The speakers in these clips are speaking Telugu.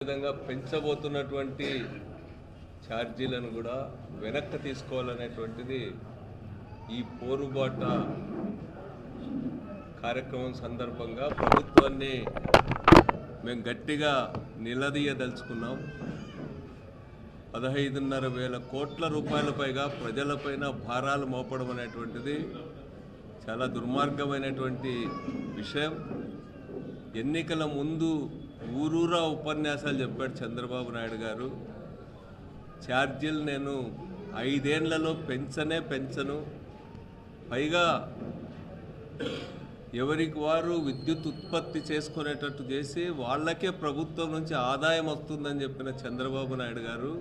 విధంగా పెంచబోతున్నటువంటి ఛార్జీలను కూడా వెనక్కి తీసుకోవాలనేటువంటిది ఈ పోరుబాట కార్యక్రమం సందర్భంగా ప్రభుత్వాన్ని మేము గట్టిగా నిలదీయదలుచుకున్నాం. 15,500 కోట్ల రూపాయల పైగా ప్రజలపైన భారాలు మోపడం అనేటువంటిది చాలా దుర్మార్గమైనటువంటి విషయం. ఎన్నికల ముందు ఊరూరా ఉపన్యాసాలు చెప్పాడు చంద్రబాబు నాయుడు గారు. ఛార్జీలు నేను 5 ఏళ్లలో పెంచను, పైగా ఎవరికి వారు విద్యుత్ ఉత్పత్తి చేసుకునేటట్టు చేసి వాళ్ళకే ప్రభుత్వం నుంచి ఆదాయం వస్తుందని చెప్పిన చంద్రబాబు నాయుడు గారు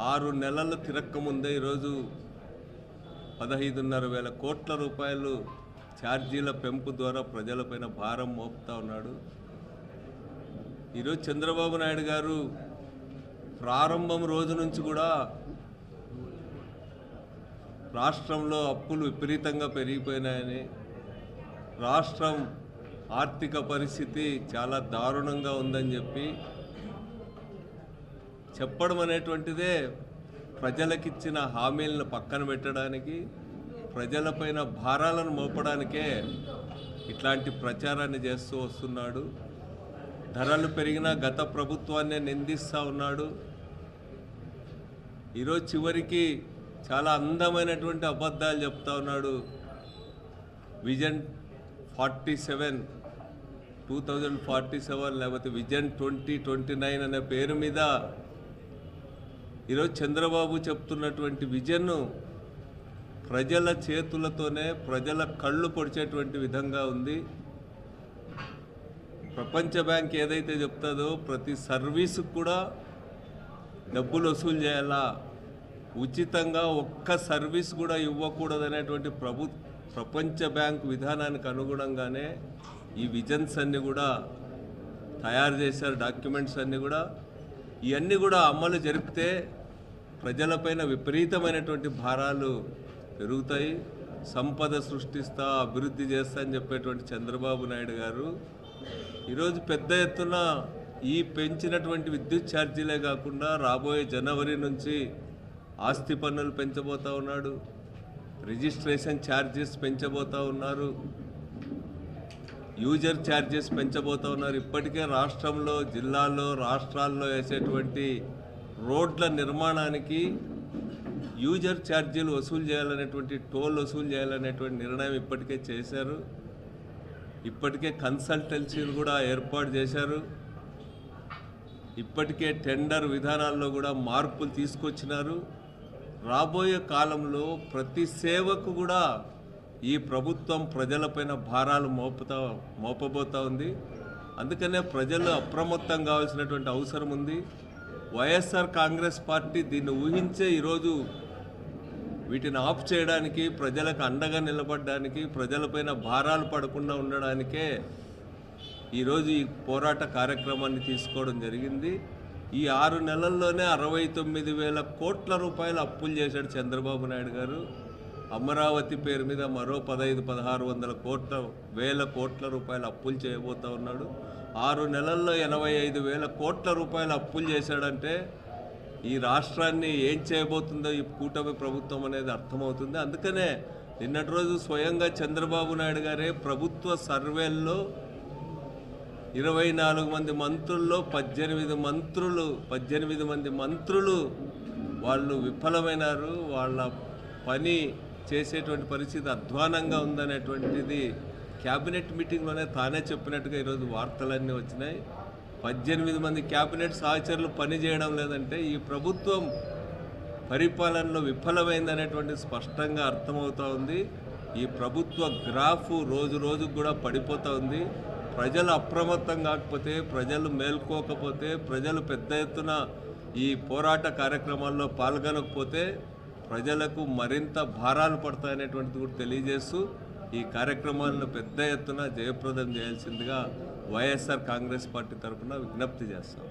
6 నెలలు తిరక్కముందే ఈరోజు 15,500 కోట్ల రూపాయలు ఛార్జీల పెంపు ద్వారా ప్రజలపైన భారం మోపుతా ఉన్నాడు. ఈరోజు చంద్రబాబు నాయుడు గారు ప్రారంభం రోజు నుంచి కూడా రాష్ట్రంలో అప్పులు విపరీతంగా పెరిగిపోయినాయని, రాష్ట్రం ఆర్థిక పరిస్థితి చాలా దారుణంగా ఉందని చెప్పడం అనేటువంటిదే ప్రజలకిచ్చిన హామీలను పక్కన పెట్టడానికి, ప్రజలపైన భారాలను మోపడానికే ఇట్లాంటి ప్రచారాన్ని చేస్తూ వస్తున్నాడు. ధరలు పెరిగినా గత ప్రభుత్వాన్నే నిందిస్తూ ఉన్నాడు. ఈరోజు చివరికి చాలా అందమైనటువంటి అబద్ధాలు చెప్తా ఉన్నాడు. విజన్ 2047 లేకపోతే విజన్ 2029 అనే పేరు మీద ఈరోజు చంద్రబాబు చెప్తున్నటువంటి విజన్ను ప్రజల చేతులతోనే ప్రజల కళ్ళు పొడిచేటువంటి విధంగా ఉంది. ప్రపంచ బ్యాంక్ ఏదైతే చెప్తుందో ప్రతి సర్వీసుకు కూడా డబ్బులు వసూలు చేయాలా, ఉచితంగా ఒక్క సర్వీస్ కూడా ఇవ్వకూడదనేటువంటి ప్రపంచ బ్యాంక్ విధానానికి అనుగుణంగానే ఈ విజన్స్ అన్నీ కూడా తయారు చేశారు. డాక్యుమెంట్స్ అన్నీ కూడా ఇవన్నీ కూడా అమలు జరిపితే ప్రజలపైన విపరీతమైనటువంటి భారాలు పెరుగుతాయి. సంపద సృష్టిస్తా, అభివృద్ధి చేస్తా అని చెప్పేటువంటి చంద్రబాబు నాయుడు గారు ఈరోజు పెద్ద ఎత్తున ఈ పెంచినటువంటి విద్యుత్ ఛార్జీలే కాకుండా రాబోయే జనవరి నుంచి ఆస్తి పన్నులు పెంచబోతూ ఉన్నాడు, రిజిస్ట్రేషన్ ఛార్జెస్ పెంచబోతూ ఉన్నారు, యూజర్ ఛార్జెస్ పెంచబోతూ ఉన్నారు. ఇప్పటికే రాష్ట్రంలో, జిల్లాల్లో, రాష్ట్రాల్లో వేసేటువంటి రోడ్ల నిర్మాణానికి యూజర్ ఛార్జీలు వసూలు చేయాలనేటువంటి, టోల్ వసూలు చేయాలనేటువంటి నిర్ణయం ఇప్పటికే చేశారు. ఇప్పటికే కన్సల్టెన్సీలు కూడా ఏర్పాటు చేశారు. ఇప్పటికే టెండర్ విధానాల్లో కూడా మార్పులు తీసుకొచ్చినారు. రాబోయే కాలంలో ప్రతి సేవకు కూడా ఈ ప్రభుత్వం ప్రజలపైన భారాలు మోపబోతూ ఉంది. అందుకనే ప్రజలు అప్రమత్తం కావాల్సినటువంటి అవసరం ఉంది. వైఎస్ఆర్ కాంగ్రెస్ పార్టీ దీన్ని ఊహించే ఈరోజు వీటిని ఆఫ్ చేయడానికి, ప్రజలకు అండగా నిలబడడానికి, ప్రజలపైన భారాలు పడకుండా ఉండడానికే ఈరోజు ఈ పోరాట కార్యక్రమాన్ని తీసుకోవడం జరిగింది. ఈ 6 నెలల్లోనే 69,000 కోట్ల రూపాయలు అప్పులు చేశాడు చంద్రబాబు నాయుడు గారు. అమరావతి పేరు మీద మరో 15,000-16,000 కోట్ల రూపాయలు అప్పులు చేయబోతూ ఉన్నాడు. 6 నెలల్లో 85,000 కోట్ల రూపాయలు అప్పులు చేశాడంటే ఈ రాష్ట్రాన్ని ఏం చేయబోతుందో ఈ కూటమి ప్రభుత్వం అనేది అర్థమవుతుంది. అందుకనే నిన్నటి రోజు స్వయంగా చంద్రబాబు నాయుడు గారే ప్రభుత్వ సర్వేల్లో 24 మంది మంత్రుల్లో 18 మంది మంత్రులు వాళ్ళు విఫలమైనారు, వాళ్ళ పని చేసేటువంటి పరిస్థితి అధ్వానంగా ఉందనేటువంటిది క్యాబినెట్ మీటింగ్లోనే తానే చెప్పినట్టుగా ఈరోజు వార్తలన్నీ వచ్చినాయి. 18 మంది క్యాబినెట్ సహచరులు పనిచేయడం లేదంటే ఈ ప్రభుత్వం పరిపాలనలో విఫలమైందనేటువంటి స్పష్టంగా అర్థమవుతూ ఉంది. ఈ ప్రభుత్వ గ్రాఫ్ రోజు రోజుకు కూడా పడిపోతూ ఉంది. ప్రజలు అప్రమత్తం కాకపోతే, ప్రజలు మేల్కోకపోతే, ప్రజలు పెద్ద ఎత్తున ఈ పోరాట కార్యక్రమాల్లో పాల్గొనకపోతే ప్రజలకు మరింత భారాలు పడతాయనేటువంటిది కూడా తెలియజేస్తూ ఈ కార్యక్రమాలను పెద్ద ఎత్తున జయప్రదం చేయాల్సిందిగా వైఎస్ఆర్ కాంగ్రెస్ పార్టీ తరఫున విజ్ఞప్తి చేస్తాం.